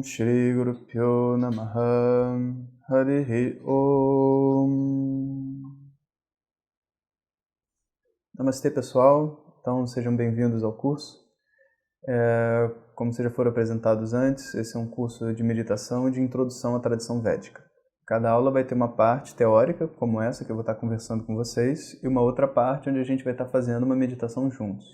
Shri Guru Pyo Namaha Harihi Om. Namastê, pessoal. Então, sejam bem-vindos ao curso. Como vocês já foram apresentados antes, esse é um curso de meditação e de introdução à tradição védica. Cada aula vai ter uma parte teórica, como essa que eu vou estar conversando com vocês, e uma outra parte onde a gente vai estar fazendo uma meditação juntos.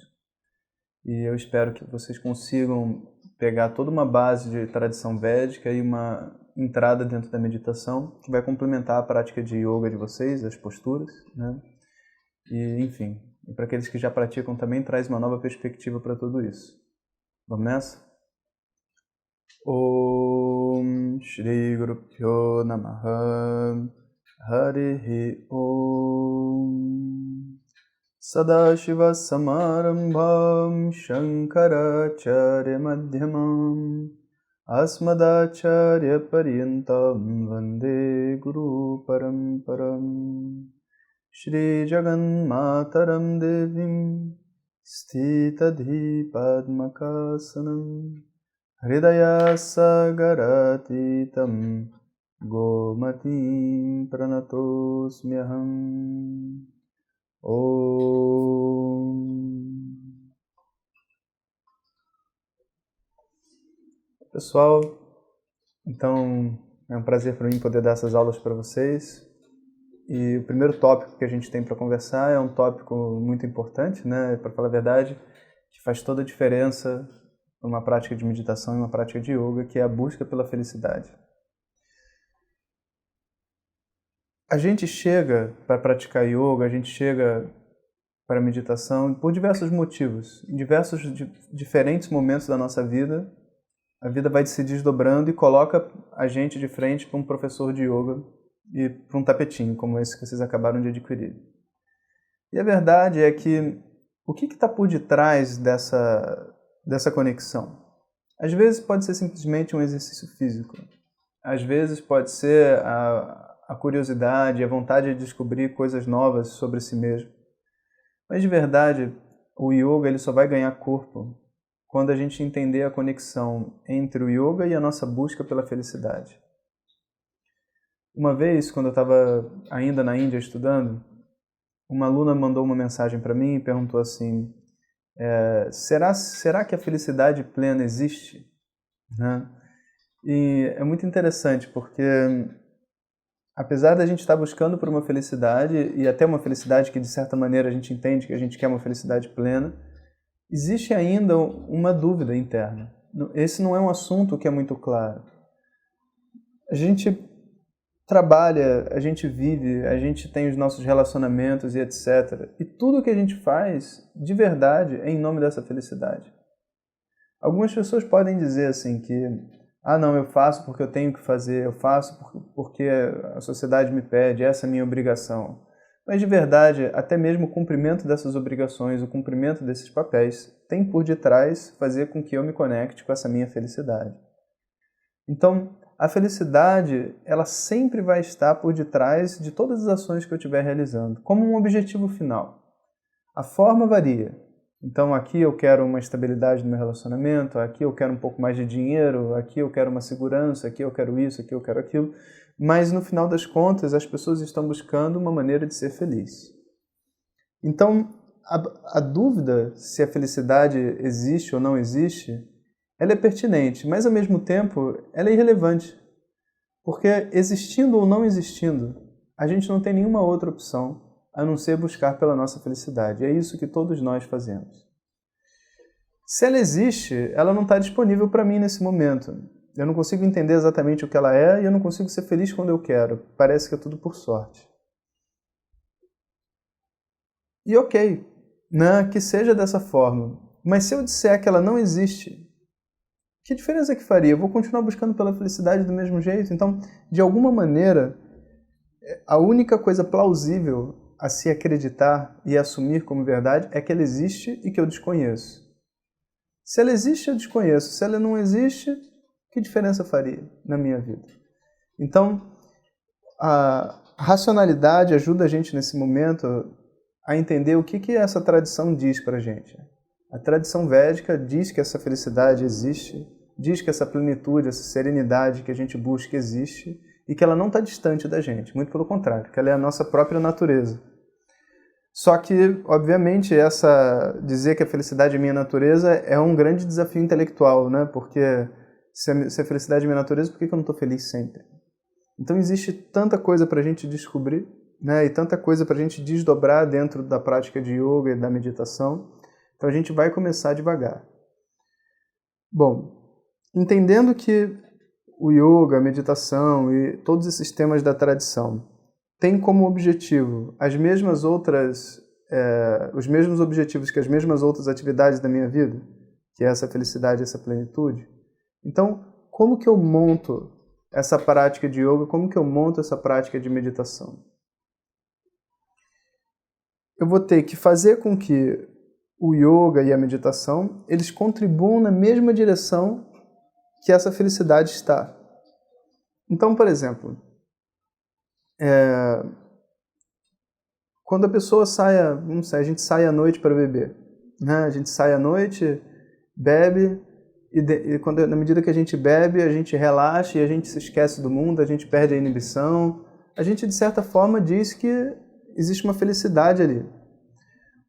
E eu espero que vocês consigam pegar toda uma base de tradição védica e uma entrada dentro da meditação que vai complementar a prática de yoga de vocês, as posturas, né? E, enfim, e para aqueles que já praticam também traz uma nova perspectiva para tudo isso. Vamos nessa? Om Shri Guru Pyo Namaha Harihi Om. Sadashiva Samarambham Shankaracharya Madhyamam Asmadacharya Paryantam Vande Guru Paramparam. Shri Jagan Mataram Devim Stitadhi Padmakasanam Hridaya Sagaratitam Gomatim Pranatosmyaham. Pessoal, então é um prazer para mim poder dar essas aulas para vocês. E o primeiro tópico que a gente tem para conversar é um tópico muito importante, né? Para falar a verdade, que faz toda a diferença numa prática de meditação e uma prática de yoga, que é a busca pela felicidade. A gente chega para praticar yoga, a gente chega para meditação por diversos motivos. Em diversos diferentes momentos da nossa vida, a vida vai se desdobrando e coloca a gente de frente para um professor de yoga e para um tapetinho, como esse que vocês acabaram de adquirir. E a verdade é que o que está por detrás dessa conexão? Às vezes pode ser simplesmente um exercício físico. Às vezes pode ser a curiosidade, a vontade de descobrir coisas novas sobre si mesmo. Mas de verdade, o yoga ele só vai ganhar corpo quando a gente entender a conexão entre o yoga e a nossa busca pela felicidade. Uma vez, quando eu estava ainda na Índia estudando, uma aluna mandou uma mensagem para mim e perguntou assim, será que a felicidade plena existe? Né? E é muito interessante porque apesar da gente estar buscando por uma felicidade, e até uma felicidade que de certa maneira a gente entende que a gente quer uma felicidade plena, existe ainda uma dúvida interna. Esse não é um assunto que é muito claro. A gente trabalha, a gente vive, a gente tem os nossos relacionamentos e etc. E tudo que a gente faz, de verdade, é em nome dessa felicidade. Algumas pessoas podem dizer assim que não, eu faço porque eu tenho que fazer, eu faço porque a sociedade me pede, essa é a minha obrigação. Mas de verdade, até mesmo o cumprimento dessas obrigações, o cumprimento desses papéis, tem por detrás fazer com que eu me conecte com essa minha felicidade. Então, a felicidade, ela sempre vai estar por detrás de todas as ações que eu estiver realizando, como um objetivo final. A forma varia. Então aqui eu quero uma estabilidade no meu relacionamento, aqui eu quero um pouco mais de dinheiro, aqui eu quero uma segurança, aqui eu quero isso, aqui eu quero aquilo. Mas no final das contas as pessoas estão buscando uma maneira de ser feliz. Então a dúvida se a felicidade existe ou não existe, ela é pertinente, mas ao mesmo tempo ela é irrelevante. Porque existindo ou não existindo, a gente não tem nenhuma outra opção a não ser buscar pela nossa felicidade. É isso que todos nós fazemos. Se ela existe, ela não está disponível para mim nesse momento. Eu não consigo entender exatamente o que ela é e eu não consigo ser feliz quando eu quero. Parece que é tudo por sorte. E ok, né, que seja dessa forma. Mas se eu disser que ela não existe, que diferença que faria? Eu vou continuar buscando pela felicidade do mesmo jeito? Então, de alguma maneira, a única coisa plausível a se acreditar e assumir como verdade é que ela existe e que eu desconheço. Se ela existe, eu desconheço. Se ela não existe, que diferença faria na minha vida? Então, a racionalidade ajuda a gente nesse momento a entender o que essa tradição diz para a gente. A tradição védica diz que essa felicidade existe diz que essa plenitude, essa serenidade que a gente busca existe e que ela não está distante da gente, muito pelo contrário, que ela é a nossa própria natureza. Só que, obviamente, dizer que a felicidade é minha natureza é um grande desafio intelectual, né? Porque se a felicidade é minha natureza, por que eu não estou feliz sempre? Então existe tanta coisa para a gente descobrir, né? E tanta coisa para a gente desdobrar dentro da prática de yoga e da meditação. Então a gente vai começar devagar. Bom, entendendo que o yoga, a meditação e todos esses temas da tradição têm como objetivo os mesmos objetivos que as mesmas outras atividades da minha vida, que é essa felicidade, essa plenitude. Então, como que eu monto essa prática de yoga, como que eu monto essa prática de meditação? Eu vou ter que fazer com que o yoga e a meditação, eles contribuam na mesma direção que essa felicidade está. Então, por exemplo, quando a pessoa a gente sai à noite para beber, né? A gente sai à noite, bebe, e na medida que a gente bebe, a gente relaxa e a gente se esquece do mundo, a gente perde a inibição. A gente, de certa forma, diz que existe uma felicidade ali.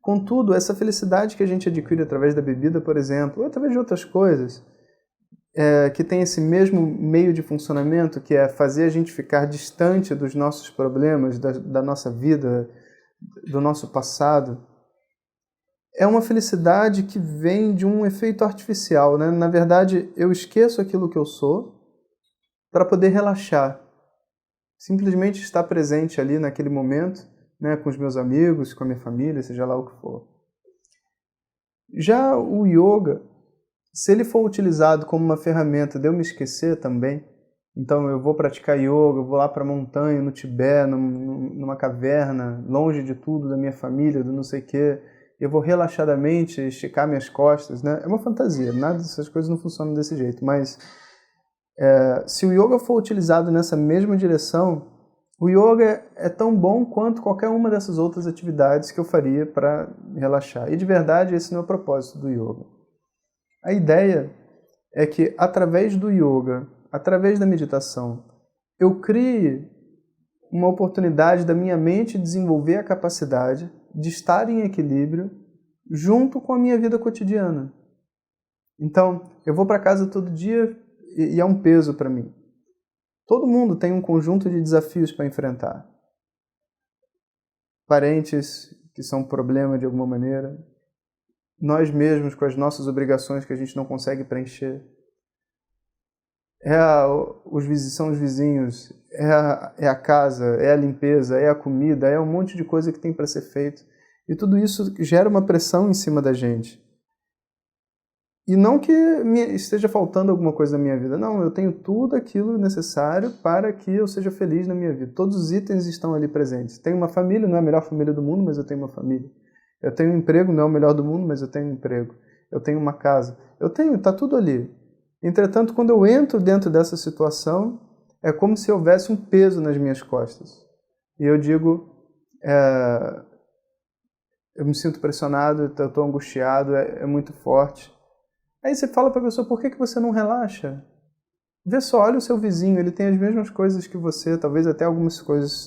Contudo, essa felicidade que a gente adquire através da bebida, por exemplo, ou através de outras coisas, que tem esse mesmo meio de funcionamento, que é fazer a gente ficar distante dos nossos problemas, da nossa vida, do nosso passado, é uma felicidade que vem de um efeito artificial, né? Na verdade, eu esqueço aquilo que eu sou para poder relaxar. Simplesmente estar presente ali naquele momento, né, com os meus amigos, com a minha família, seja lá o que for. Já o yoga, se ele for utilizado como uma ferramenta de eu me esquecer também, então eu vou praticar yoga, eu vou lá para a montanha, no Tibete, numa caverna, longe de tudo, da minha família, do não sei o quê, eu vou relaxadamente esticar minhas costas, né? É uma fantasia, nada dessas coisas não funcionam desse jeito, mas se o yoga for utilizado nessa mesma direção, o yoga é tão bom quanto qualquer uma dessas outras atividades que eu faria para relaxar. E de verdade, esse não é o propósito do yoga. A ideia é que através do yoga, através da meditação, eu crie uma oportunidade da minha mente desenvolver a capacidade de estar em equilíbrio junto com a minha vida cotidiana. Então, eu vou para casa todo dia e é um peso para mim. Todo mundo tem um conjunto de desafios para enfrentar. Parentes que são um problema de alguma maneira, nós mesmos com as nossas obrigações que a gente não consegue preencher. São os vizinhos, é a casa, é a limpeza, é a comida, é um monte de coisa que tem para ser feito. E tudo isso gera uma pressão em cima da gente. E não que esteja faltando alguma coisa na minha vida. Não, eu tenho tudo aquilo necessário para que eu seja feliz na minha vida. Todos os itens estão ali presentes. Tenho uma família, não é a melhor família do mundo, mas eu tenho uma família. Eu tenho um emprego, não é o melhor do mundo, mas eu tenho um emprego. Eu tenho uma casa. Está tudo ali. Entretanto, quando eu entro dentro dessa situação, é como se houvesse um peso nas minhas costas. E eu digo, eu me sinto pressionado, eu estou angustiado, é muito forte. Aí você fala para a pessoa, por que você não relaxa? Vê só, olha o seu vizinho, ele tem as mesmas coisas que você, talvez até algumas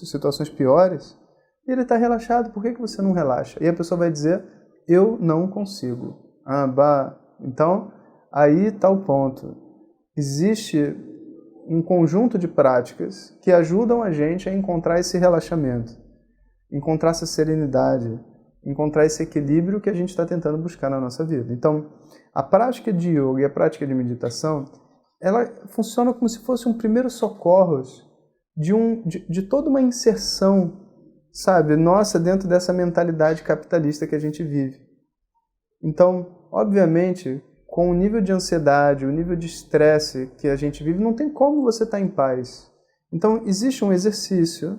situações piores, e ele está relaxado, por que você não relaxa? E a pessoa vai dizer, eu não consigo. Então, aí está o ponto. Existe um conjunto de práticas que ajudam a gente a encontrar esse relaxamento, encontrar essa serenidade, encontrar esse equilíbrio que a gente está tentando buscar na nossa vida. Então, a prática de yoga e a prática de meditação, ela funciona como se fosse um primeiro socorros de toda uma inserção, sabe, nossa, dentro dessa mentalidade capitalista que a gente vive. Então, obviamente, com o nível de ansiedade, o nível de estresse que a gente vive, não tem como você estar em paz. Então, existe um exercício,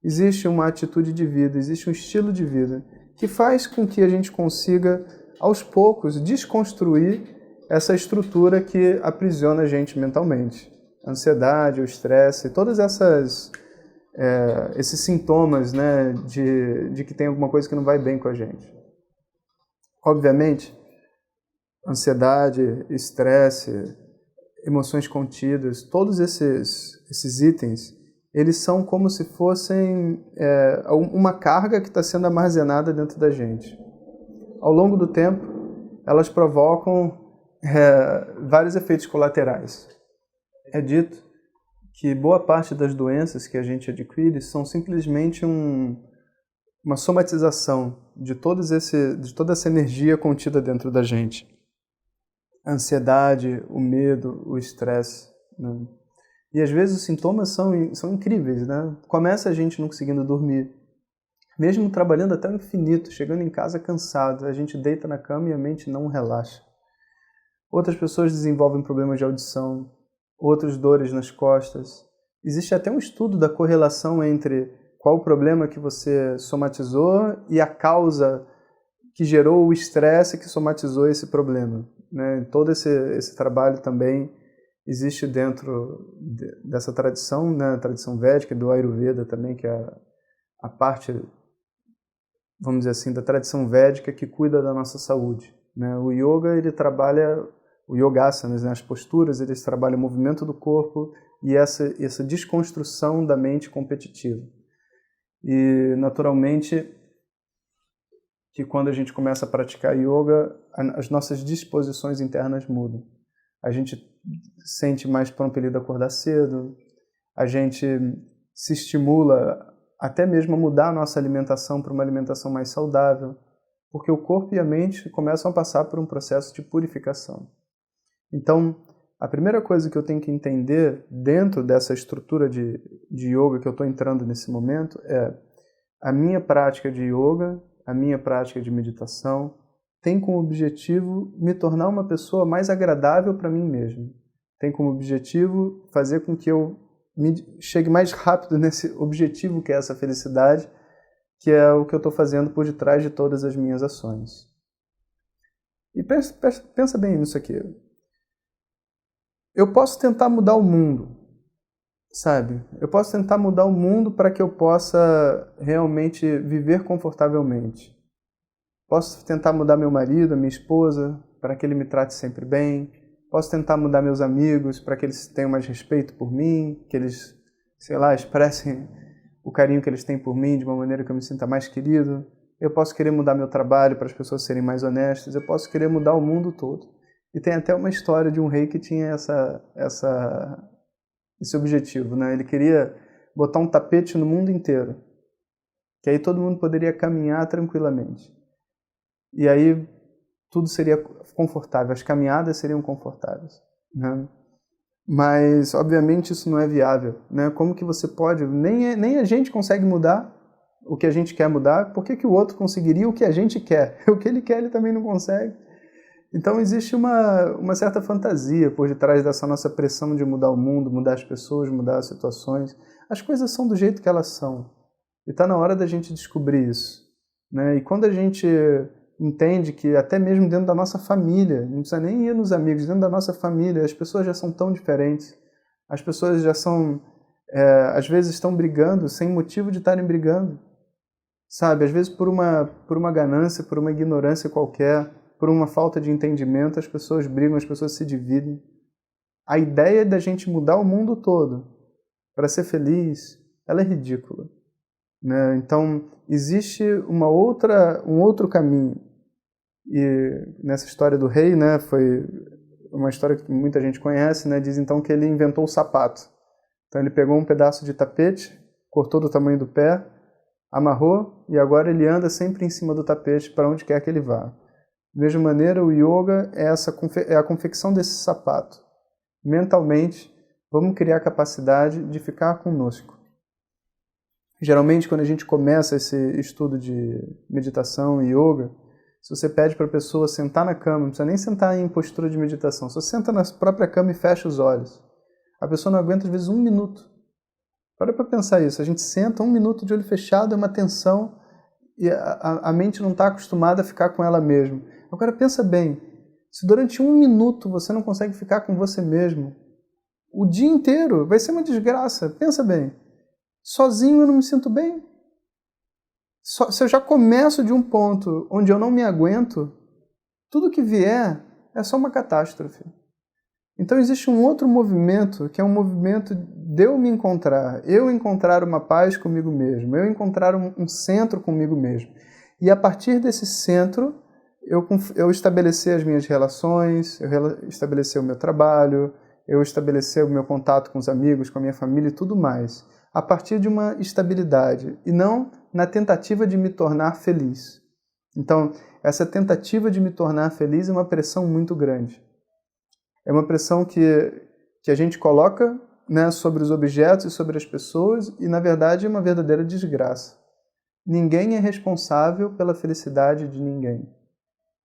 existe uma atitude de vida, existe um estilo de vida que faz com que a gente consiga, aos poucos, desconstruir essa estrutura que aprisiona a gente mentalmente. A ansiedade, o estresse, todas esses sintomas, né, de que tem alguma coisa que não vai bem com a gente. Obviamente, ansiedade, estresse, emoções contidas, todos esses itens, eles são como se fossem uma carga que está sendo armazenada dentro da gente. Ao longo do tempo, elas provocam vários efeitos colaterais. É dito que boa parte das doenças que a gente adquire são simplesmente uma somatização de toda essa energia contida dentro da gente. A ansiedade, o medo, o estresse, né? E às vezes os sintomas são incríveis, né? Começa a gente não conseguindo dormir, mesmo trabalhando até o infinito, chegando em casa cansado, a gente deita na cama e a mente não relaxa. Outras pessoas desenvolvem problemas de audição, outras dores nas costas. Existe até um estudo da correlação entre qual o problema que você somatizou e a causa que gerou o estresse que somatizou esse problema, né? Todo esse trabalho também existe dentro dessa tradição, né? A tradição védica, do Ayurveda também, que é a parte, vamos dizer assim, da tradição védica que cuida da nossa saúde, né? O yoga, ele trabalha o yogasanas, né? As posturas, eles trabalham o movimento do corpo e essa desconstrução da mente competitiva. E, naturalmente, que quando a gente começa a praticar yoga, as nossas disposições internas mudam. A gente sente mais propelido a acordar cedo, a gente se estimula até mesmo a mudar a nossa alimentação para uma alimentação mais saudável, porque o corpo e a mente começam a passar por um processo de purificação. Então, a primeira coisa que eu tenho que entender dentro dessa estrutura de yoga que eu estou entrando nesse momento é a minha prática de yoga, a minha prática de meditação tem como objetivo me tornar uma pessoa mais agradável para mim mesmo. Tem como objetivo fazer com que eu chegue mais rápido nesse objetivo que é essa felicidade, que é o que eu estou fazendo por detrás de todas as minhas ações. E pensa bem nisso aqui. Eu posso tentar mudar o mundo, sabe? Eu posso tentar mudar o mundo para que eu possa realmente viver confortavelmente. Posso tentar mudar meu marido, minha esposa, para que ele me trate sempre bem. Posso tentar mudar meus amigos para que eles tenham mais respeito por mim, que eles, sei lá, expressem o carinho que eles têm por mim de uma maneira que eu me sinta mais querido. Eu posso querer mudar meu trabalho para as pessoas serem mais honestas. Eu posso querer mudar o mundo todo. E tem até uma história de um rei que tinha esse objetivo, né? Ele queria botar um tapete no mundo inteiro, que aí todo mundo poderia caminhar tranquilamente. E aí tudo seria confortável, as caminhadas seriam confortáveis, né? Mas, obviamente, isso não é viável, né? Como que você pode... Nem a gente consegue mudar o que a gente quer mudar, por que o outro conseguiria o que a gente quer? O que ele quer, ele também não consegue. Então, existe uma certa fantasia por detrás dessa nossa pressão de mudar o mundo, mudar as pessoas, mudar as situações. As coisas são do jeito que elas são. E está na hora da gente descobrir isso, né? E quando a gente entende que até mesmo dentro da nossa família, não precisa nem ir nos amigos, dentro da nossa família, as pessoas já são tão diferentes. As pessoas já são, às vezes estão brigando sem motivo de estarem brigando. Sabe, às vezes por uma ganância, por uma ignorância qualquer, por uma falta de entendimento, as pessoas brigam, as pessoas se dividem. A ideia da gente mudar o mundo todo para ser feliz, ela é ridícula, né? Então, existe um outro caminho. E nessa história do rei, né, foi uma história que muita gente conhece, né? Diz então que ele inventou o sapato. Então ele pegou um pedaço de tapete, cortou do tamanho do pé, amarrou e agora ele anda sempre em cima do tapete para onde quer que ele vá. Da mesma maneira, o yoga é a confecção desse sapato. Mentalmente, vamos criar a capacidade de ficar conosco. Geralmente, quando a gente começa esse estudo de meditação e yoga, se você pede para a pessoa sentar na cama, não precisa nem sentar em postura de meditação, só senta na própria cama e fecha os olhos. A pessoa não aguenta, às vezes, 1 minuto. Para pensar isso. A gente senta 1 minuto de olho fechado, é uma tensão, e a mente não está acostumada a ficar com ela mesma. Agora pensa bem, se durante 1 minuto você não consegue ficar com você mesmo, o dia inteiro vai ser uma desgraça. Pensa bem, sozinho eu não me sinto bem. Se eu já começo de um ponto onde eu não me aguento, tudo que vier é só uma catástrofe. Então existe um outro movimento, que é um movimento de eu me encontrar, eu encontrar uma paz comigo mesmo, eu encontrar um centro comigo mesmo. E a partir desse centro, eu estabelecer as minhas relações, eu estabelecer o meu trabalho, eu estabelecer o meu contato com os amigos, com a minha família e tudo mais. A partir de uma estabilidade, e não na tentativa de me tornar feliz. Então, essa tentativa de me tornar feliz é uma pressão muito grande. É uma pressão que a gente coloca, né, sobre os objetos e sobre as pessoas, e na verdade é uma verdadeira desgraça. Ninguém é responsável pela felicidade de ninguém.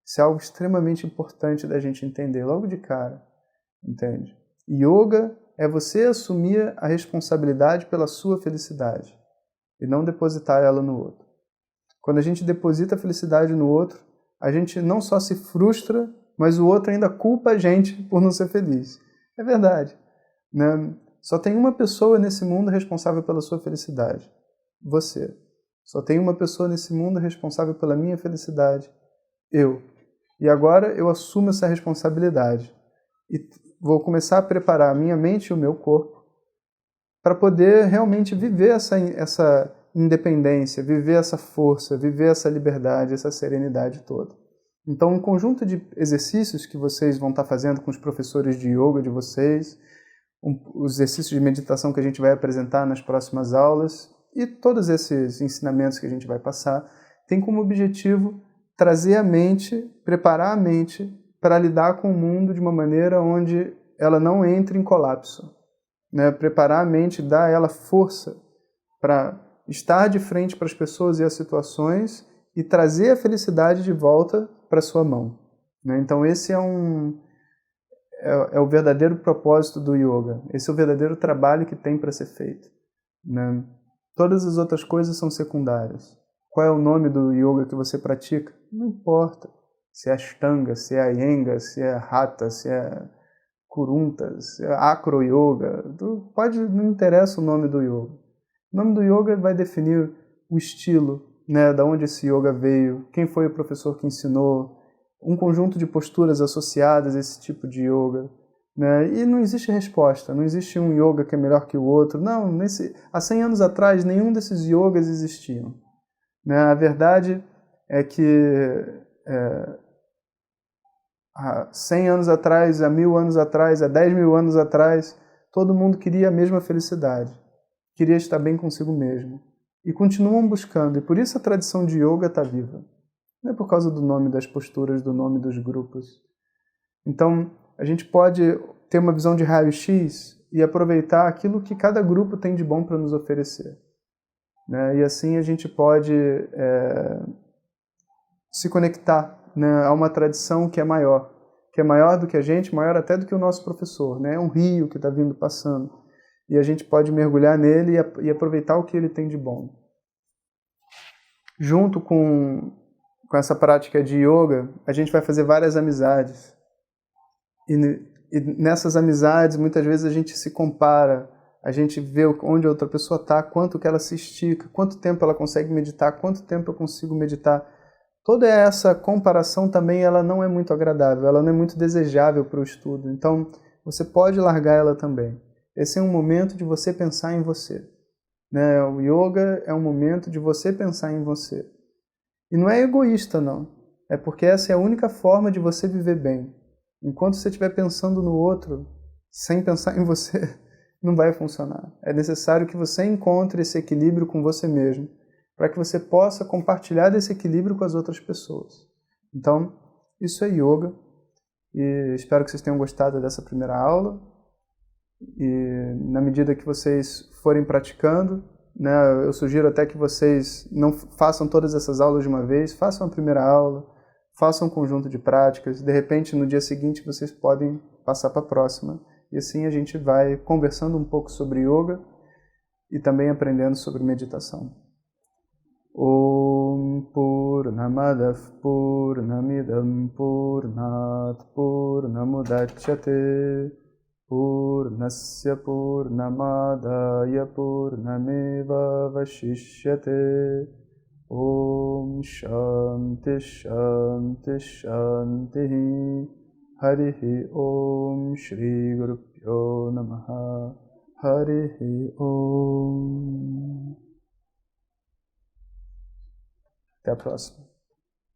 Isso é algo extremamente importante da gente entender logo de cara, entende? Yoga é você assumir a responsabilidade pela sua felicidade e não depositar ela no outro. Quando a gente deposita a felicidade no outro, a gente não só se frustra, mas o outro ainda culpa a gente por não ser feliz. É verdade, né? Só tem uma pessoa nesse mundo responsável pela sua felicidade. Você. Só tem uma pessoa nesse mundo responsável pela minha felicidade. Eu. E agora eu assumo essa responsabilidade. E vou começar a preparar a minha mente e o meu corpo para poder realmente viver essa independência, viver essa força, viver essa liberdade, essa serenidade toda. Então, um conjunto de exercícios que vocês vão estar fazendo com os professores de yoga de vocês, os exercícios de meditação que a gente vai apresentar nas próximas aulas e todos esses ensinamentos que a gente vai passar, tem como objetivo trazer a mente, preparar a mente para lidar com o mundo de uma maneira onde ela não entre em colapso. Né? Preparar a mente, dar a ela força para estar de frente para as pessoas e as situações e trazer a felicidade de volta para sua mão. Né? Então esse é o verdadeiro propósito do yoga. Esse é o verdadeiro trabalho que tem para ser feito. Né? Todas as outras coisas são secundárias. Qual é o nome do yoga que você pratica? Não importa. Se é Ashtanga, se é Iyengar, se é Hatha, se é Kurunta, se é Acro Yoga. Não interessa o nome do yoga. O nome do yoga vai definir o estilo, né, da onde esse yoga veio, quem foi o professor que ensinou, um conjunto de posturas associadas a esse tipo de yoga. Né? E não existe resposta, não existe um yoga que é melhor que o outro. Não, há 100 anos atrás, nenhum desses yogas existiam. Né? A verdade é que há 100 anos atrás, há 1000 anos atrás, há 10 mil anos atrás, todo mundo queria a mesma felicidade, queria estar bem consigo mesmo. E continuam buscando, e por isso a tradição de yoga está viva. Não é por causa do nome das posturas, do nome dos grupos. Então, a gente pode ter uma visão de raio-x e aproveitar aquilo que cada grupo tem de bom para nos oferecer. Né? E assim a gente pode se conectar, né, a uma tradição que é maior do que a gente, maior até do que o nosso professor. Né? É um rio que está vindo passando. E a gente pode mergulhar nele e aproveitar o que ele tem de bom. Junto com essa prática de yoga, a gente vai fazer várias amizades. E nessas amizades, muitas vezes a gente se compara, a gente vê onde a outra pessoa está, quanto que ela se estica, quanto tempo ela consegue meditar, quanto tempo eu consigo meditar. Toda essa comparação também ela não é muito agradável, ela não é muito desejável para o estudo. Então, você pode largar ela também. Esse é um momento de você pensar em você. Né? O yoga é um momento de você pensar em você. E não é egoísta, não. É porque essa é a única forma de você viver bem. Enquanto você estiver pensando no outro, sem pensar em você, não vai funcionar. É necessário que você encontre esse equilíbrio com você mesmo, para que você possa compartilhar desse equilíbrio com as outras pessoas. Então, isso é yoga. E espero que vocês tenham gostado dessa primeira aula. E na medida que vocês forem praticando, né, eu sugiro até que vocês não façam todas essas aulas de uma vez, façam a primeira aula, façam um conjunto de práticas, de repente no dia seguinte vocês podem passar para a próxima. E assim a gente vai conversando um pouco sobre yoga e também aprendendo sobre meditação. Om Purnamadav Purnamidam Purnat Purnamudachyate Purnasya Purnamadaya Purnameva Vashishyate Om Shanti Shanti Shanti Harihi Om Shri Guru Pyo Namaha. Harihi Om. Até a próxima.